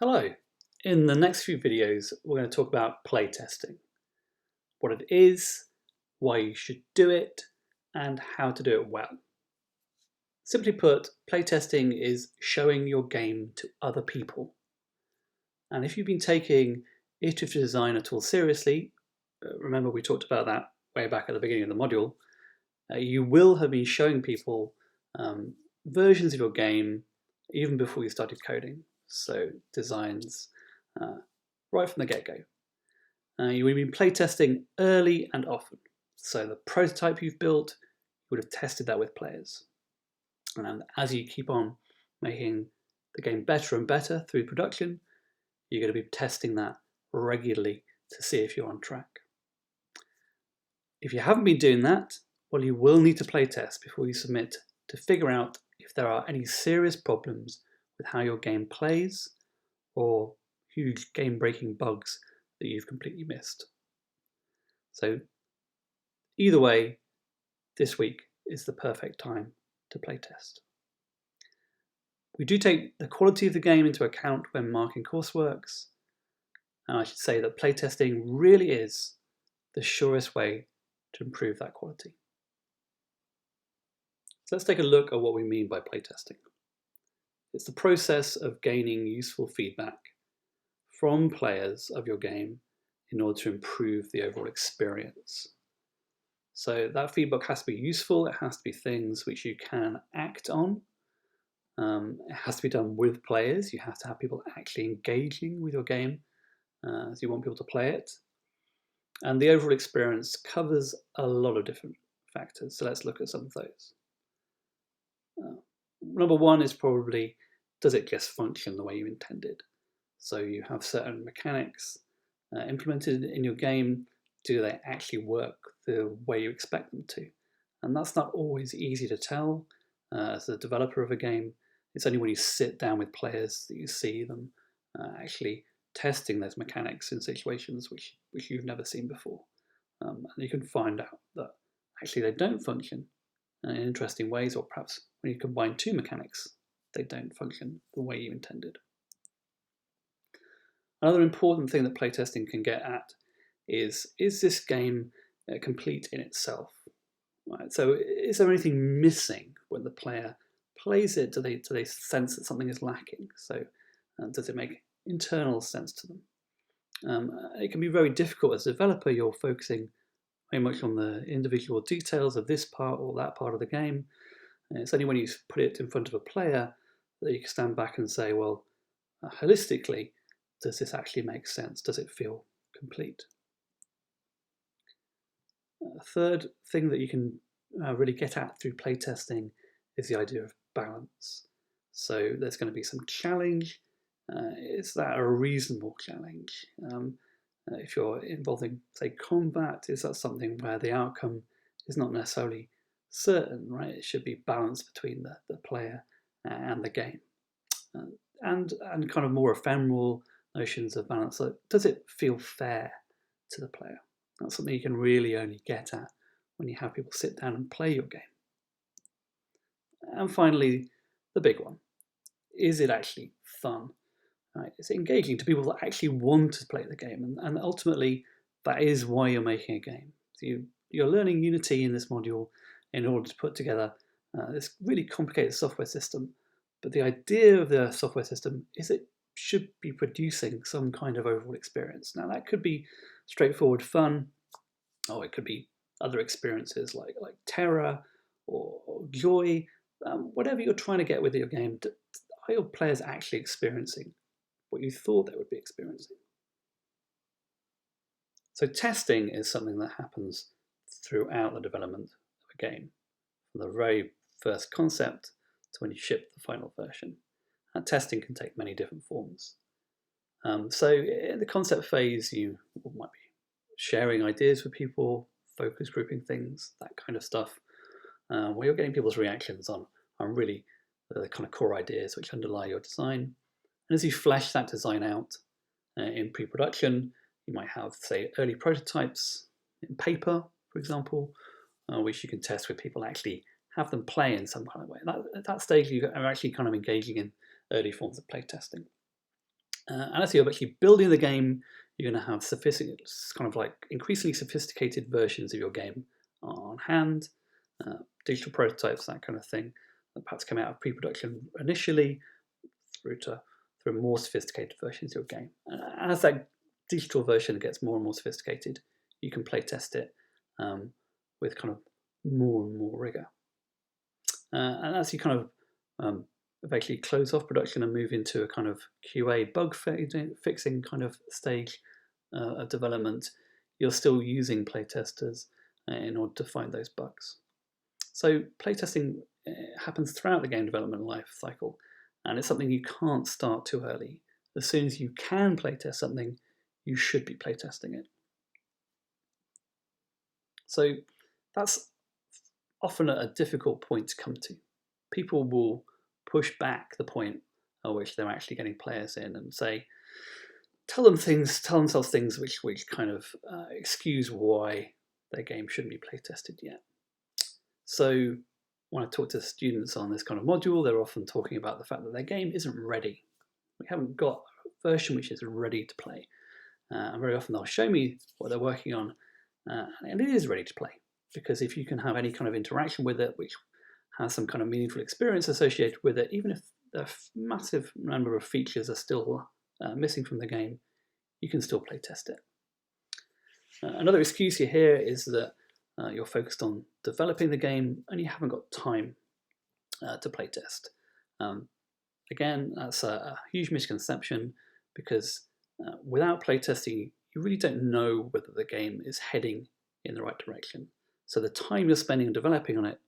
Hello. In the next few videos, we're going to talk about playtesting, what it is, why you should do it, and how to do it well. Simply put, playtesting is showing your game to other people. And if you've been taking iterative design at all seriously, remember we talked about that way back at the beginning of the module, you will have been showing people versions of your game even before you started coding. So designs right from the get-go. You would have been playtesting early and often. So the prototype you've built, you would have tested that with players. And as you keep on making the game better and better through production, you're going to be testing that regularly to see if you're on track. If you haven't been doing that, well, you will need to playtest before you submit to figure out if there are any serious problems with how your game plays or huge game-breaking bugs that you've completely missed. So either way, this week is the perfect time to playtest. We do take the quality of the game into account when marking courseworks, and I should say that playtesting really is the surest way to improve that quality. So let's take a look at what we mean by playtesting. It's the process of gaining useful feedback from players of your game in order to improve the overall experience. So that feedback has to be useful, it has to be things which you can act on, it has to be done with players, you have to have people actually engaging with your game as you want people to play it. And the overall experience covers a lot of different factors, so let's look at some of those. Number one is probably, does it just function the way you intended? So you have certain mechanics implemented in your game, do they actually work the way you expect them to? And that's not always easy to tell as a developer of a game. It's only when you sit down with players that you see them actually testing those mechanics in situations which you've never seen before. And you can find out that actually they don't function in interesting ways, or perhaps when you combine two mechanics, they don't function the way you intended. Another important thing that playtesting can get at is this game complete in itself? Right? So is there anything missing when the player plays it? Do they sense that something is lacking? So does it make internal sense to them? It can be very difficult as a developer. You're focusing very much on the individual details of this part or that part of the game. And it's only when you put it in front of a player that you can stand back and say, well, holistically, does this actually make sense? Does it feel complete? A third thing that you can really get at through playtesting is the idea of balance. So there's going to be some challenge. Is that a reasonable challenge? If you're involved in, say, combat, is that something where the outcome is not necessarily certain, right? It should be balanced between the player and the game. And kind of more ephemeral notions of balance. So does it feel fair to the player? That's something you can really only get at when you have people sit down and play your game. And finally, the big one. Is it actually fun? Right? Is it engaging to people that actually want to play the game? And ultimately, that is why you're making a game. So you're learning Unity in this module in order to put together this really complicated software system. But the idea of the software system is it should be producing some kind of overall experience. Now that could be straightforward fun, or it could be other experiences like terror or joy, whatever you're trying to get with your game. Are your players actually experiencing what you thought they would be experiencing? So testing is something that happens throughout the development of a game, from the very first concept to when you ship the final version. And testing can take many different forms. So in the concept phase, you might be sharing ideas with people, focus grouping things, that kind of stuff, where you're getting people's reactions on really the kind of core ideas which underlie your design. And as you flesh that design out in pre-production, you might have, say, early prototypes in paper, for example, which you can test with people, actually have them play in some kind of way. At that stage, you are actually kind of engaging in early forms of playtesting. And as you're actually building the game, you're going to have kind of like increasingly sophisticated versions of your game on hand, digital prototypes, that kind of thing, that perhaps come out of pre-production initially through more sophisticated versions of your game. And as that digital version gets more and more sophisticated, you can play test it with kind of more and more rigor. And as you kind of eventually close off production and move into a kind of QA bug fixing kind of stage of development, you're still using playtesters in order to find those bugs. So playtesting happens throughout the game development life cycle, and it's something you can't start too early. As soon as you can playtest something, you should be playtesting it. So that's often a difficult point to come to. People will push back the point at which they're actually getting players in and say, tell themselves things which kind of excuse why their game shouldn't be playtested yet. So when I talk to students on this kind of module, they're often talking about the fact that their game isn't ready. We haven't got a version which is ready to play. And very often they'll show me what they're working on, and it is ready to play. Because if you can have any kind of interaction with it, which has some kind of meaningful experience associated with it, even if a massive number of features are still missing from the game, you can still play test it. Another excuse you hear is that you're focused on developing the game and you haven't got time to play test. Again, that's a huge misconception, because without playtesting, you really don't know whether the game is heading in the right direction. So the time you're spending on developing on it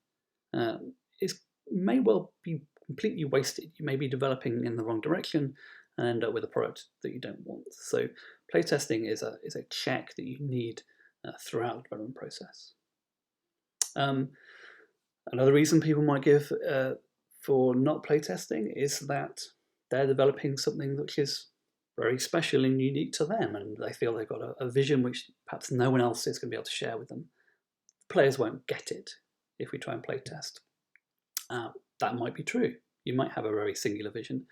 may well be completely wasted. You may be developing in the wrong direction and end up with a product that you don't want. So playtesting is a check that you need throughout the development process. Another reason people might give for not playtesting is that they're developing something which is very special and unique to them, and they feel they've got a vision which perhaps no one else is going to be able to share with them. Players won't get it if we try and playtest. That might be true. You might have a very singular vision,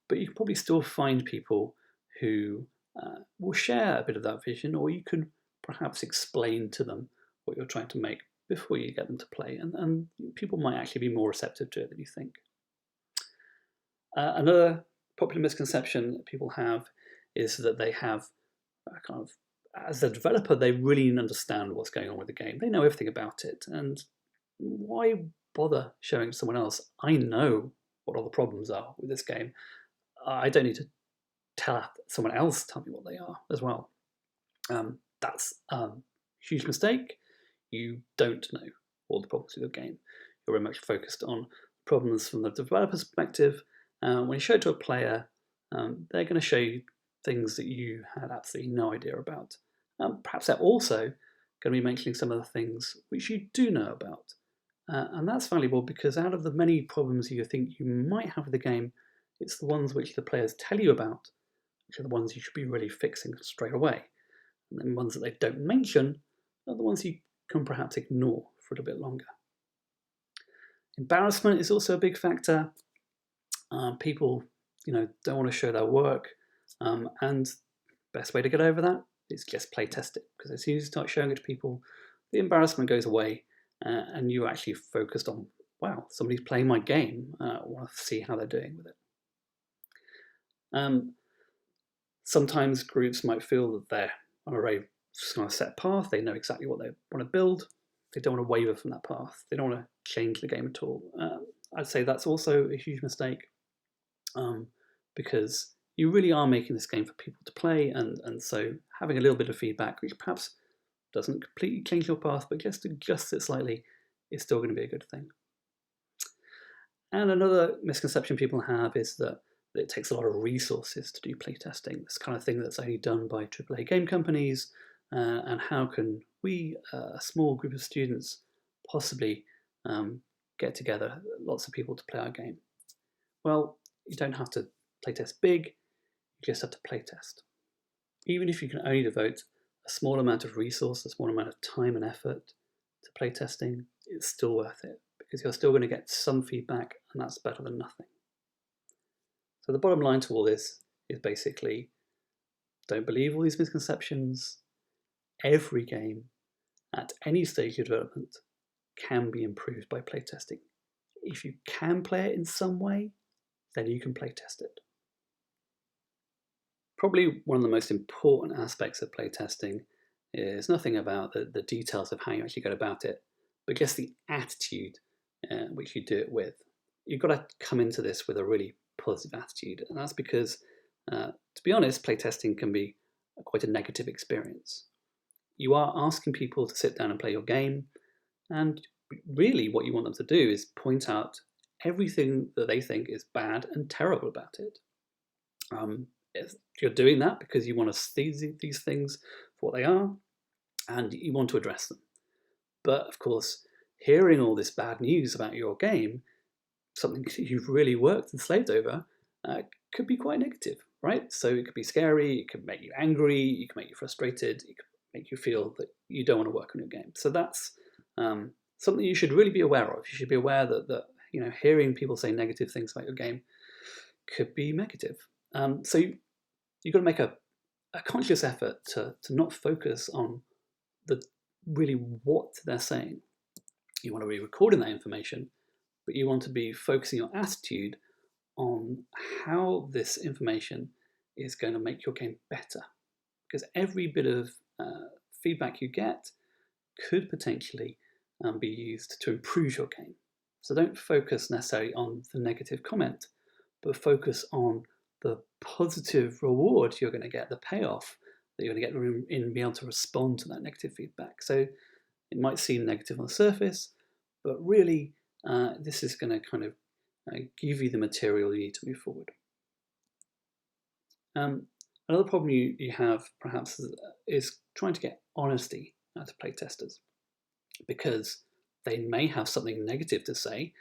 but you can probably still find people who will share a bit of that vision, or you can perhaps explain to them what you're trying to make before you get them to play, and people might actually be more receptive to it than you think. Another popular misconception that people have is that they have kind of, as a developer, they really understand what's going on with the game. They know everything about it, and why bother showing someone else? I know what all the problems are with this game. I don't need to tell someone else tell me what they are as well. That's a huge mistake. You don't know all the problems with your game. You're very much focused on problems from the developer's perspective. When you show it to a player, they're going to show you things that you had absolutely no idea about. Perhaps they're also going to be mentioning some of the things which you do know about. And that's valuable, because out of the many problems you think you might have with the game, it's the ones which the players tell you about, which are the ones you should be really fixing straight away. And then ones that they don't mention are the ones you can perhaps ignore for a little bit longer. Embarrassment is also a big factor. People, don't want to show their work, and the best way to get over that is just play test it, because as soon as you start showing it to people, the embarrassment goes away, and you're actually focused on, wow, somebody's playing my game. I want to see how they're doing with it. Sometimes groups might feel that they're on a very kind of set path. They know exactly what they want to build. They don't want to waver from that path. They don't want to change the game at all. I'd say that's also a huge mistake, because you really are making this game for people to play, and so having a little bit of feedback, which perhaps doesn't completely change your path, but just adjusts it slightly, is still going to be a good thing. And another misconception people have is that it takes a lot of resources to do playtesting, this kind of thing that's only done by AAA game companies, and how can we, a small group of students, possibly get together lots of people to play our game? Well, you don't have to playtest big, you just have to playtest. Even if you can only devote a small amount of resource, a small amount of time and effort to playtesting, it's still worth it, because you're still going to get some feedback, and that's better than nothing. So the bottom line to all this is basically, don't believe all these misconceptions. Every game at any stage of development can be improved by playtesting. If you can play it in some way, then you can playtest it. Probably one of the most important aspects of playtesting is nothing about the details of how you actually go about it, but just the attitude which you do it with. You've got to come into this with a really positive attitude, and that's because, to be honest, playtesting can be quite a negative experience. You are asking people to sit down and play your game, and really what you want them to do is point out everything that they think is bad and terrible about it. If you're doing that because you want to see these things for what they are, and you want to address them. But of course, hearing all this bad news about your game, something you've really worked and slaved over, could be quite negative, right? So it could be scary, it could make you angry, it could make you frustrated, it could make you feel that you don't want to work on your game. So that's something you should really be aware of. You should be aware that hearing people say negative things about your game could be negative. So you've got to make a conscious effort to not focus on really what they're saying. You want to be recording that information, but you want to be focusing your attitude on how this information is going to make your game better. Because every bit of feedback you get could potentially be used to improve your game. So don't focus necessarily on the negative comment, but focus on the positive reward you're going to get, the payoff that you're going to get in being able to respond to that negative feedback. So it might seem negative on the surface, but really this is going to kind of give you the material you need to move forward. Another problem you have perhaps is trying to get honesty out of playtesters, because they may have something negative to say.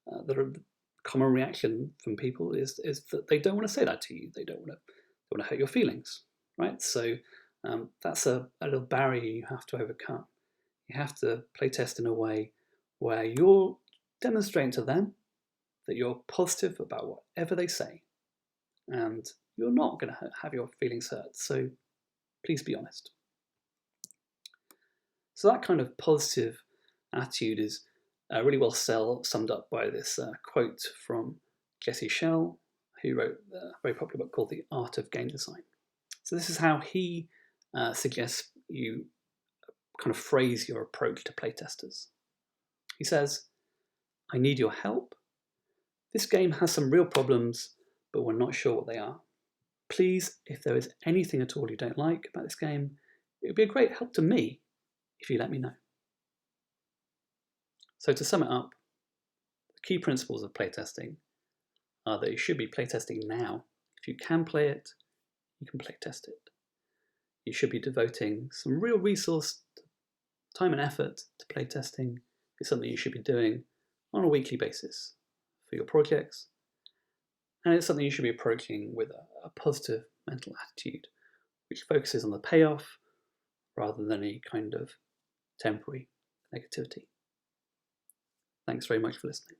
The common reaction from people is that they don't want to say that to you. They don't want to hurt your feelings, right? So that's a little barrier you have to overcome. You have to playtest in a way where you're demonstrating to them that you're positive about whatever they say, and you're not going to have your feelings hurt. So please be honest. So that kind of positive attitude is really well summed up by this quote from Jesse Schell, who wrote a very popular book called The Art of Game Design. So this is how he suggests you kind of phrase your approach to playtesters. He says, "I need your help. This game has some real problems, but we're not sure what they are. Please, if there is anything at all you don't like about this game, it would be a great help to me if you let me know." So to sum it up, the key principles of playtesting are that you should be playtesting now. If you can play it, you can playtest it. You should be devoting some real resource, time and effort to playtesting. It's something you should be doing on a weekly basis for your projects. And it's something you should be approaching with a positive mental attitude, which focuses on the payoff rather than any kind of temporary negativity. Thanks very much for listening.